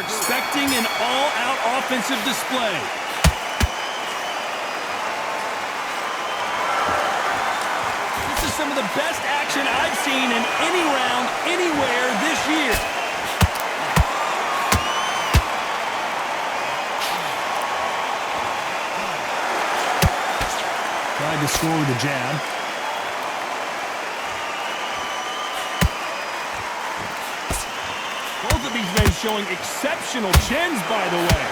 expecting an all-out offensive display. This is some of the best action I've seen in any round, anywhere this year. Tried to score with a jab. Both of these men showing exceptional chins, by the way.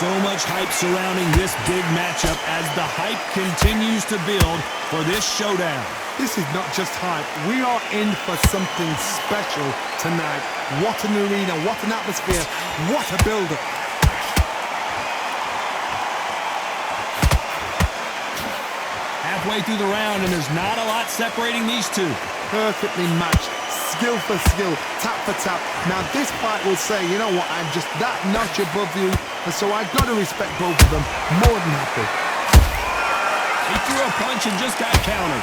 So much hype surrounding this big matchup as the hype continues to build for this showdown. This is not just hype. We are in for something special tonight. What an arena, what an atmosphere, what a build-up. Halfway through the round, and there's not a lot separating these two. Perfectly matched, skill for skill, tap for tap. Now this fight will say, you know what, I'm just that notch above you, and so I've got to respect both of them. More than happy. He threw a punch and just got countered.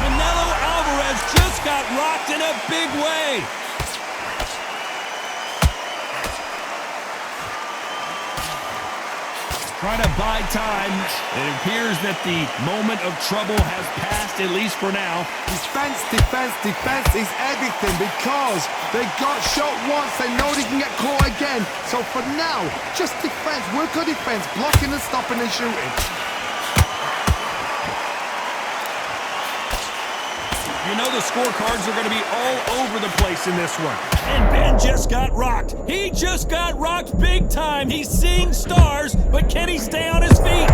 Canelo Alvarez just got rocked in a big way. Trying to buy time. It appears that the moment of trouble has passed, at least for now. Defense, defense, defense is everything because they got shot once. They know they can get caught again. So for now, just defense, work on defense, blocking and stopping and shooting. You know the scorecards are going to be all over the place in this one. And Ben just got rocked. He just got rocked big time. He's seeing stars, but can he stay on his feet?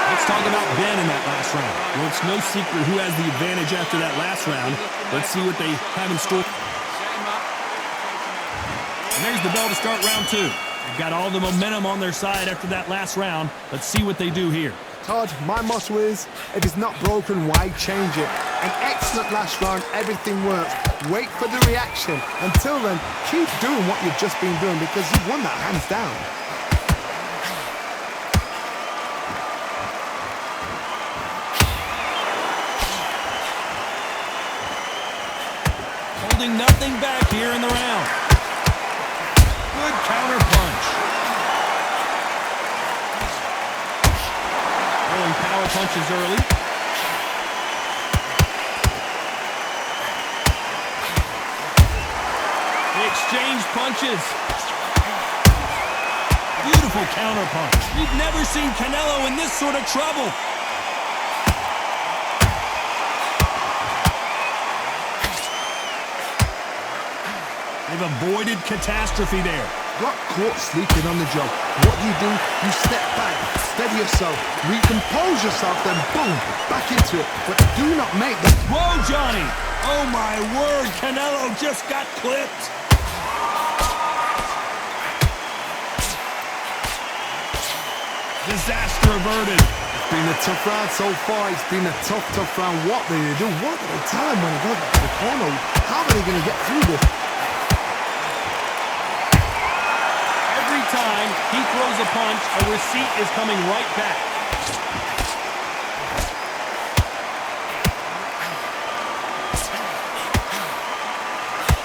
Let's talk about Ben in that last round. Well, it's no secret who has the advantage after that last round. Let's see what they have in store. And there's the bell to start round two. They've got all the momentum on their side after that last round. Let's see what they do here. Todd, my motto is, if it's not broken, why change it? An excellent last round, everything works. Wait for the reaction. Until then, keep doing what you've just been doing because you've won that hands down. Holding nothing back here in the round. Good counter punch. Power punches early. They exchange punches. Beautiful counter punch. You've never seen Canelo in this sort of trouble. They've avoided catastrophe there. Got caught sleeping on the job. What do? You step back, steady yourself, recompose yourself, then boom, back into it. But do not make them. Whoa, Johnny! Oh my word, Canelo just got clipped. Disaster averted. It's been a tough round so far. It's been a tough round. What do they do? What do they tell him when he goes back to the corner? How are they going to get through this? Time he throws a punch, a receipt is coming right back.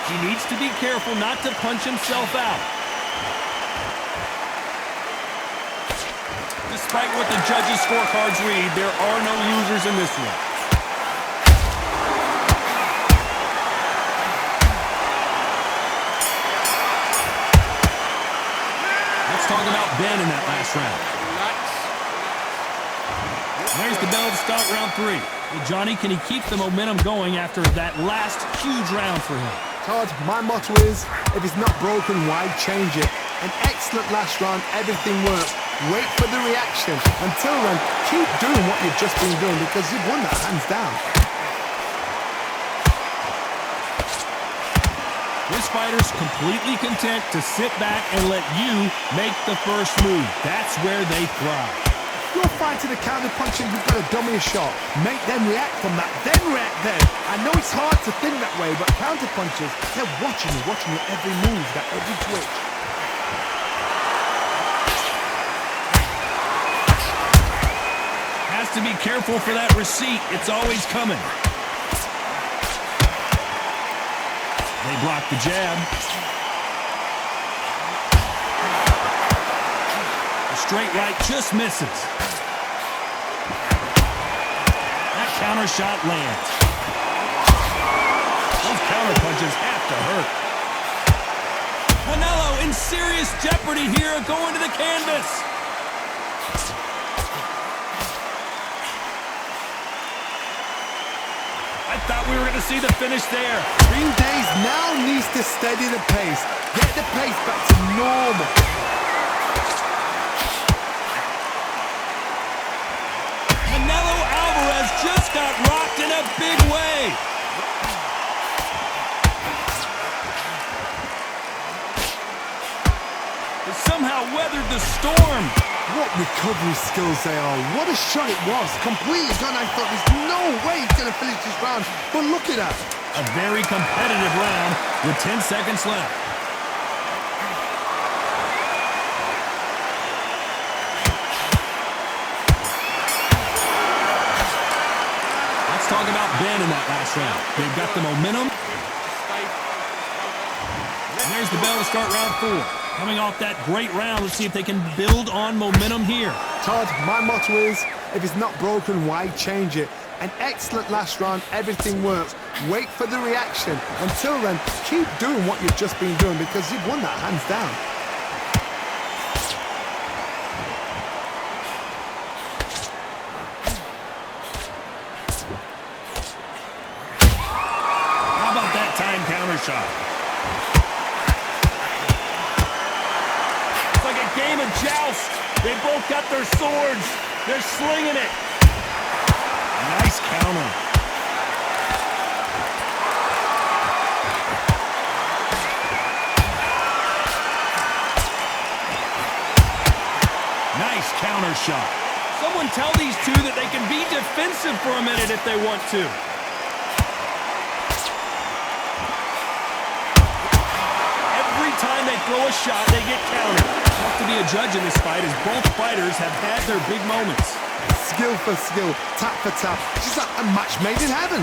He needs to be careful not to punch himself out. Despite what the judges' scorecards read, there are no losers in this one. Talking about Ben in that last round. There's the bell to start round three. Well, Johnny, can he keep the momentum going after that last huge round for him? Todd, my motto is, if it's not broken, why change it? An excellent last round, everything works. Wait for the reaction. Until then, keep doing what you've just been doing because you've won that hands down. This fighter's completely content to sit back and let you make the first move. That's where they thrive. You're fighting a counter punching, you've got to dummy a shot. Make them react from that, then react then. I know it's hard to think that way, but counter punchers, they're watching you every move, that every twitch. to be careful for that receipt. It's always coming. They block the jab. The straight right just misses. That counter shot lands. Those counter punches have to hurt. Canelo in serious jeopardy here, going to the canvas. I thought we were going to see the finish there. Green Days now needs to steady the pace. Get the pace back to normal. Canelo Alvarez just got rocked in a big way. He somehow weathered the storm. What recovery skills they are. What a shot it was. Completely gone. I thought there's no way he's going to finish this round. But look at that. A very competitive round with 10 seconds left. Let's talk about Benn in that last round. They've got the momentum. And there's the bell to start round 4. Coming off that great round, let's see if they can build on momentum here. Todd, my motto is, if it's not broken, why change it? An excellent last round, everything works. Wait for the reaction. Until then, keep doing what you've just been doing because you've won that hands down. How about that time counter shot? Game of joust. They both got their swords. They're slinging it. Nice counter. Nice counter shot. Someone tell these two that they can be defensive for a minute if they want to. Every time they throw a shot, they get countered. Have to be a judge in this fight as both fighters have had their big moments. Skill for skill, tap for tap. It's like a match made in heaven.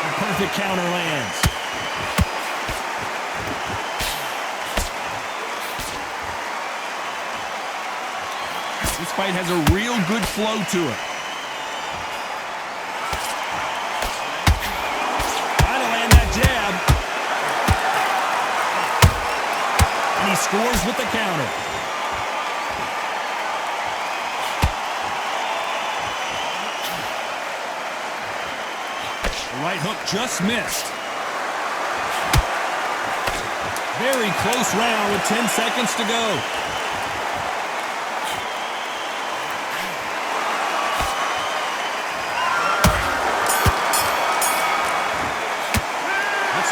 The perfect counter lands. This fight has a real good flow to it. Jab. And he scores with the counter. The right hook just missed. Very close round with 10 seconds to go.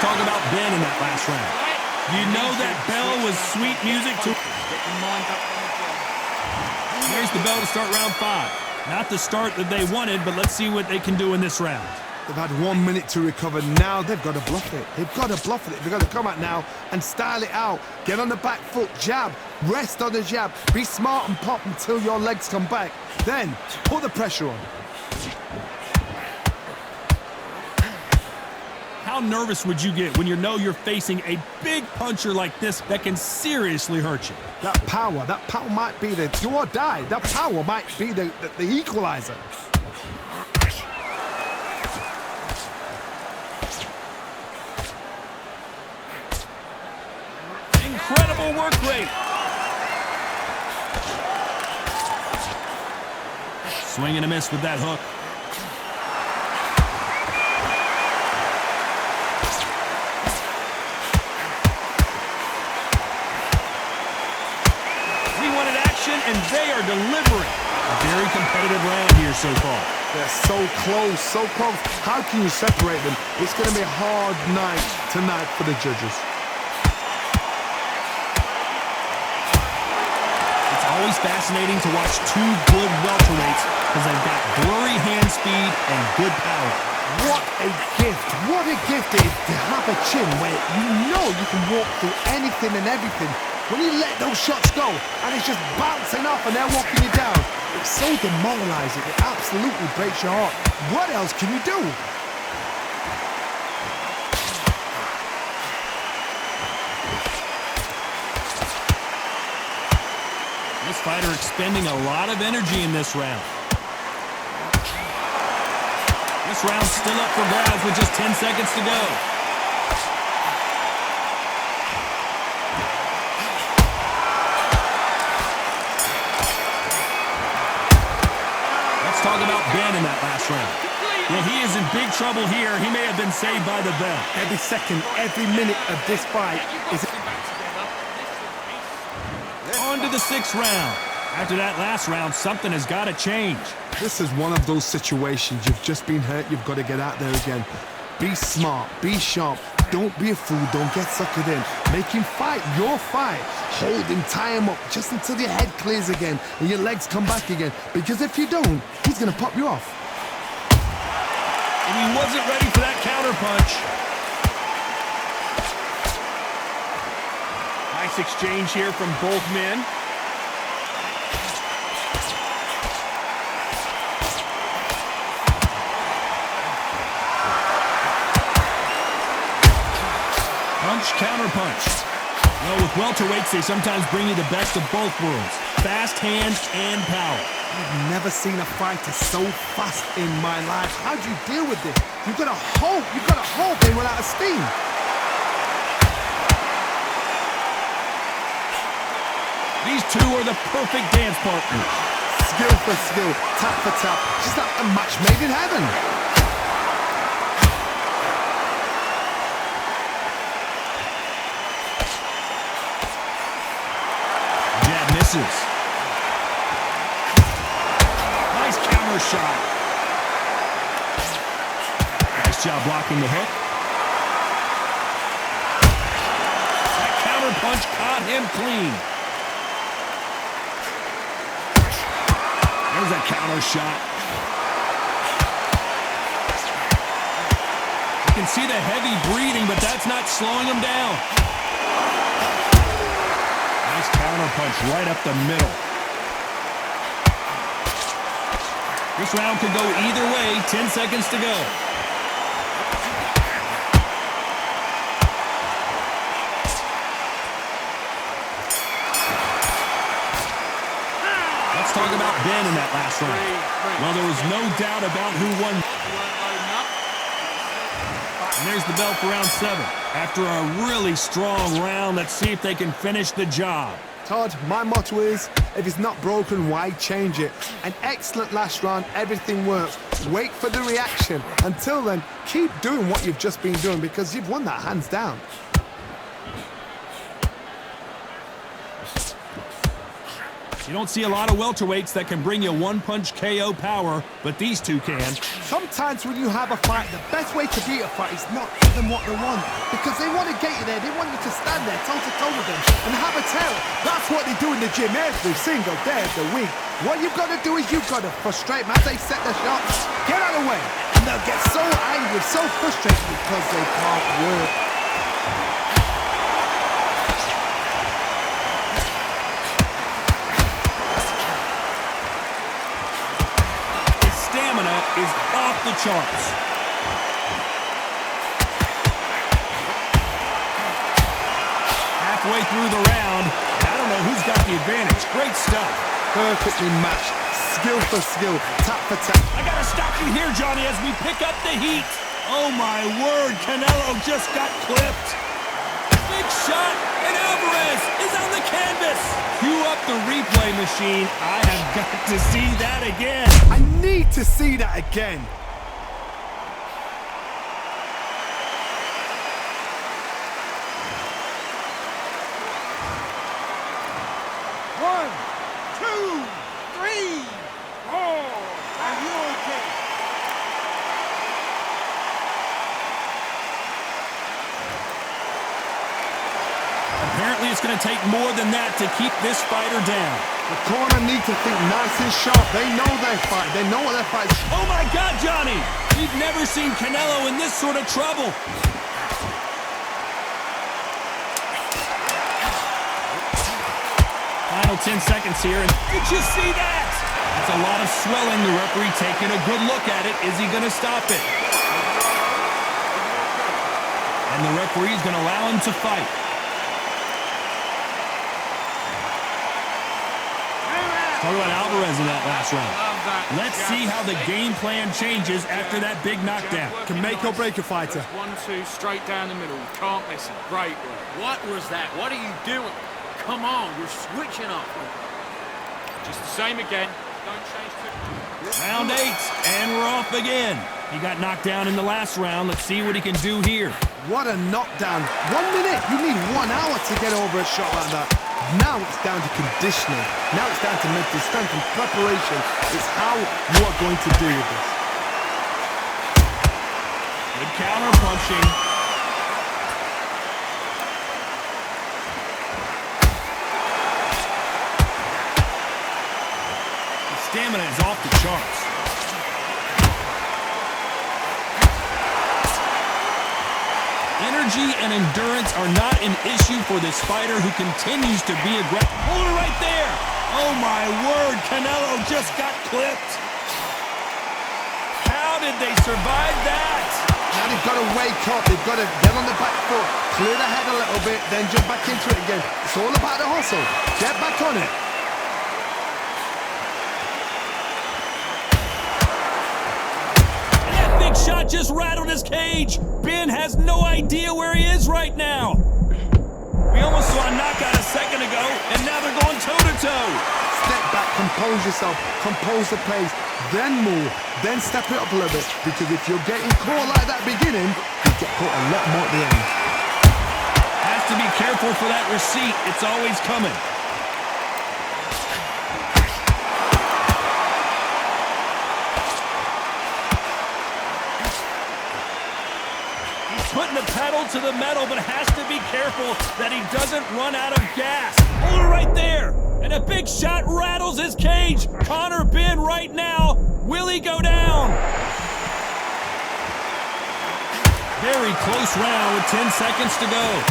Talk about Benn in that last round. You know that bell was sweet music to... Here's the bell to start round 5. Not the start that they wanted, but let's see what they can do in this round. They've had 1 minute to recover. Now they've got to bluff it. They've got to bluff it. They've got to come out now and style it out. Get on the back foot, jab, rest on the jab. Be smart and pop until your legs come back. Then put the pressure on. How nervous would you get when you know you're facing a big puncher like this that can seriously hurt you? That power might be the do or die. That power might be the equalizer. Incredible work rate. Swing and a miss with that hook. And they are delivering. A very competitive round here so far. They're so close, so close. How can you separate them? It's going to be a hard night tonight for the judges. It's always fascinating to watch two good welterweights because they've got blurry hand speed and good power. What a gift. What a gift it is to have a chin where you know you can walk through anything and everything When you let those shots go and it's just bouncing off and they're walking you down, it's so demoralizing. It absolutely breaks your heart. What else can you do? This fighter expending a lot of energy in this round. This round's still up for grabs with just 10 seconds to go. Let's talk about Benn in that last round. Yeah, he is in big trouble here. He may have been saved by the bell. Every second, every minute of this fight is... On to the 6th round. After that last round, something has got to change. This is one of those situations. You've just been hurt. You've got to get out there again. Be smart. Be sharp. Don't be a fool. Don't get suckered in. Make him fight your fight. Hold him, tie him up just until your head clears again and your legs come back again. Because if you don't, he's going to pop you off. And he wasn't ready for that counter punch. Nice exchange here from both men. Punch, counter punch. Well, with welterweights, they sometimes bring you the best of both worlds. Fast hands and power. I've never seen a fighter so fast in my life. How do you deal with this? You've got to hope they run out of steam. These two are the perfect dance partners. Skill for skill, tap for tap, just like a match made in heaven. Jab misses. Nice counter shot. Nice job blocking the hook. That counter punch caught him clean. There's a counter shot. You can see the heavy breathing, but that's not slowing him down. Nice counter punch right up the middle. This round could go either way. 10 seconds to go. Let's talk about Benn in that last round. Well, there was no doubt about who won. And there's the bell for round 7. After a really strong round, let's see if they can finish the job. Todd, my motto is, if it's not broken, why change it? An excellent last round, everything works. Wait for the reaction. Until then, keep doing what you've just been doing because you've won that hands down. You don't see a lot of welterweights that can bring you one-punch KO power, but these two can. Sometimes when you have a fight, the best way to beat a fight is not give them what they want. Because they want to get you there. They want you to stand there toe-to-toe with them and have a terror. That's what they do in the gym every single day of the week. What you've got to do is you've got to frustrate them as they set their shots. Get out of the way. And they'll get so angry, so frustrated because they can't work. Is off the charts. Halfway through the round, I don't know who's got the advantage. Great stuff. Perfectly matched. Skill for skill. Tap for tap. I gotta stop you here, Johnny, as we pick up the heat. Oh my word, Canelo just got clipped. Big shot, and Alvarez is on the canvas. Cue up the replay machine. I have got to see that again. I need to see that again. One, two, three, four. Are you okay? Apparently it's going to take more than that to keep this fighter down. The corner need to think nice and sharp. They know their fight. They know what their fight is. Oh my God, Johnny! We've never seen Canelo in this sort of trouble. Final 10 seconds here. And did you see that? That's a lot of swelling. The referee taking a good look at it. Is he going to stop it? And the referee's going to allow him to fight. Talk about Alvarez in that last round. Let's see how the game plan changes after that big knockdown. Can make or break a fighter. 1-2, straight down the middle. Can't miss it. Great work. What was that? What are you doing? Come on, you're switching off. Just the same again. Don't change too. Round 8, and we're off again. He got knocked down in the last round. Let's see what he can do here. What a knockdown. 1 minute. You need 1 hour to get over a shot like that. Now it's down to conditioning. Now it's down to mental strength and preparation. It's how you are going to deal with this. Good counter punching. His stamina is off the charts. Energy and endurance are not an issue for this fighter who continues to be aggressive. Hold it right there. Oh, my word. Canelo just got clipped. How did they survive that? Now they've got to wake up. They've got to get on the back foot, clear the head a little bit, then jump back into it again. It's all about the hustle. Get back on it. Shot just rattled his cage. Benn has no idea where he is right now. We almost saw a knockout a second ago, and now they're going toe-to-toe. Step back, compose yourself, compose the pace, then move, then step it up a little bit. Because if you're getting caught like that beginning, you get caught a lot more at the end. Has to be careful for that receipt. It's always coming. Putting the pedal to the metal, but has to be careful that he doesn't run out of gas. Hold it right there. And a big shot rattles his cage. Benn right now. Will he go down? Very close round with 10 seconds to go.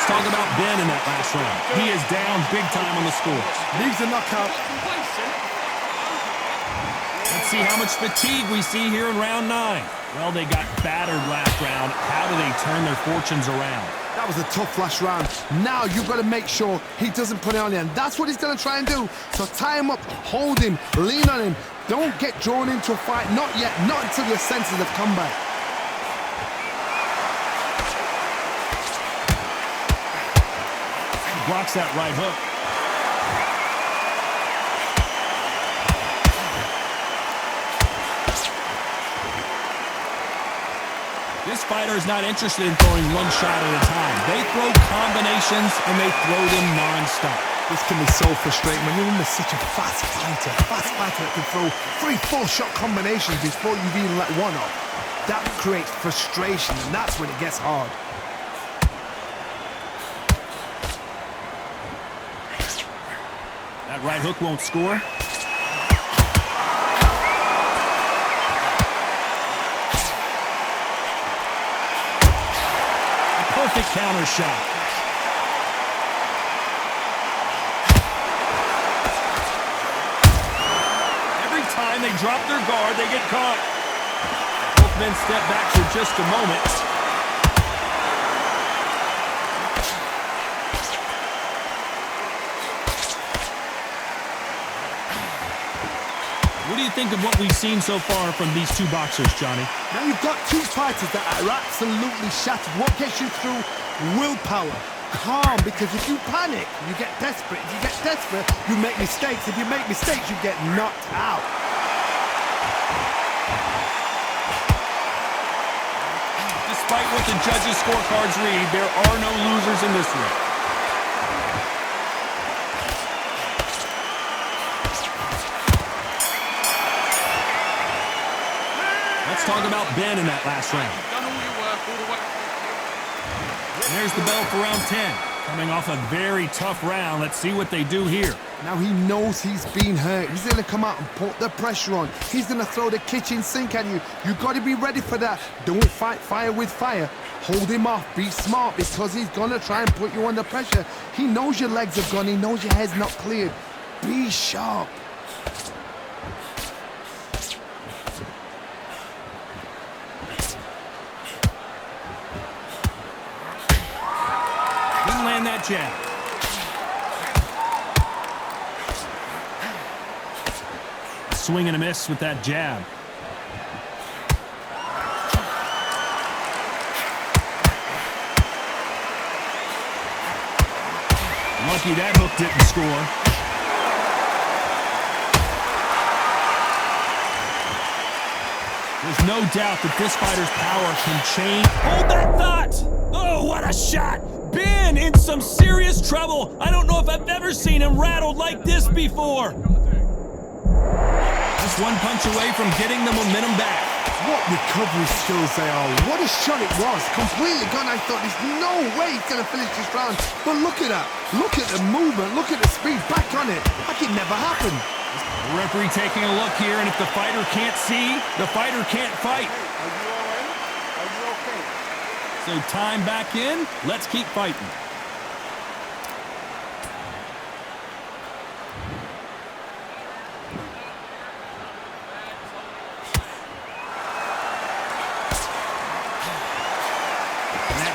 Talk about Benn in that last round. He is down big time on the score. Needs a knockout. Let's see how much fatigue we see here in round 9. Well, they got battered last round. How do they turn their fortunes around? That was a tough last round. Now you've got to make sure he doesn't put it on you, and that's what he's going to try and do. So tie him up, hold him, lean on him. Don't get drawn into a fight. Not yet. Not until your senses have come back. Blocks that right hook. This fighter is not interested in throwing one shot at a time. They throw combinations and they throw them non-stop. This can be so frustrating when you're under such a fast fighter that can throw 3-4 shot combinations before you've even let one off. That creates frustration, and that's when it gets hard. That right hook won't score. A perfect counter shot. Every time they drop their guard, they get caught. Both men step back for just a moment. What do you think of what we've seen so far from these two boxers, Johnny? Now you've got two fighters that are absolutely shattered. What gets you through? Willpower. Calm, because if you panic, you get desperate. If you get desperate, you make mistakes. If you make mistakes, you get knocked out. Despite what the judges' scorecards read, there are no losers in this one. Let's talk about Benn in that last round. Done all your work all the way. And there's the bell for round 10. Coming off a very tough round. Let's see what they do here. Now he knows he's been hurt. He's going to come out and put the pressure on. He's going to throw the kitchen sink at you. You've got to be ready for that. Don't fight fire with fire. Hold him off. Be smart because he's going to try and put you under pressure. He knows your legs have gone. He knows your head's not cleared. Be sharp. Didn't land that jab. Swing and a miss with that jab. Lucky that hook didn't score. There's no doubt that this fighter's power can change. Hold that thought! Oh, what a shot! Benn in some serious trouble. I don't know if I've ever seen him rattled like this before. Just one punch away from getting the momentum back. What recovery skills they are. What a shot it was. Completely gone. I thought there's no way he's going to finish this round. But look at that. Look at the movement. Look at the speed. Back on it. Like it never happened. The referee taking a look here, and if the fighter can't see, the fighter can't fight. Are you all right? Are you okay? So time back in. Let's keep fighting.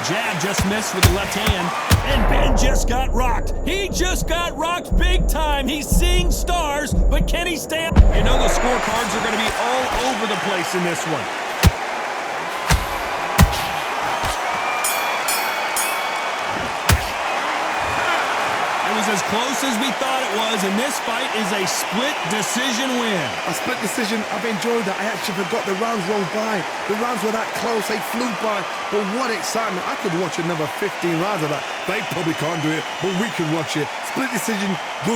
Jab just missed with the left hand, and Benn just got rocked. He just got rocked big time. He's seeing stars, but can he stand? You know the scorecards are going to be all over the place in this one. It was as close as we thought it was, and this fight is a split decision win. A split decision, I've enjoyed that. I actually forgot the rounds rolled by. The rounds were that close, they flew by. But what excitement. I could watch another 15 rounds of that. They probably can't do it, but we can watch it. Split decision, good.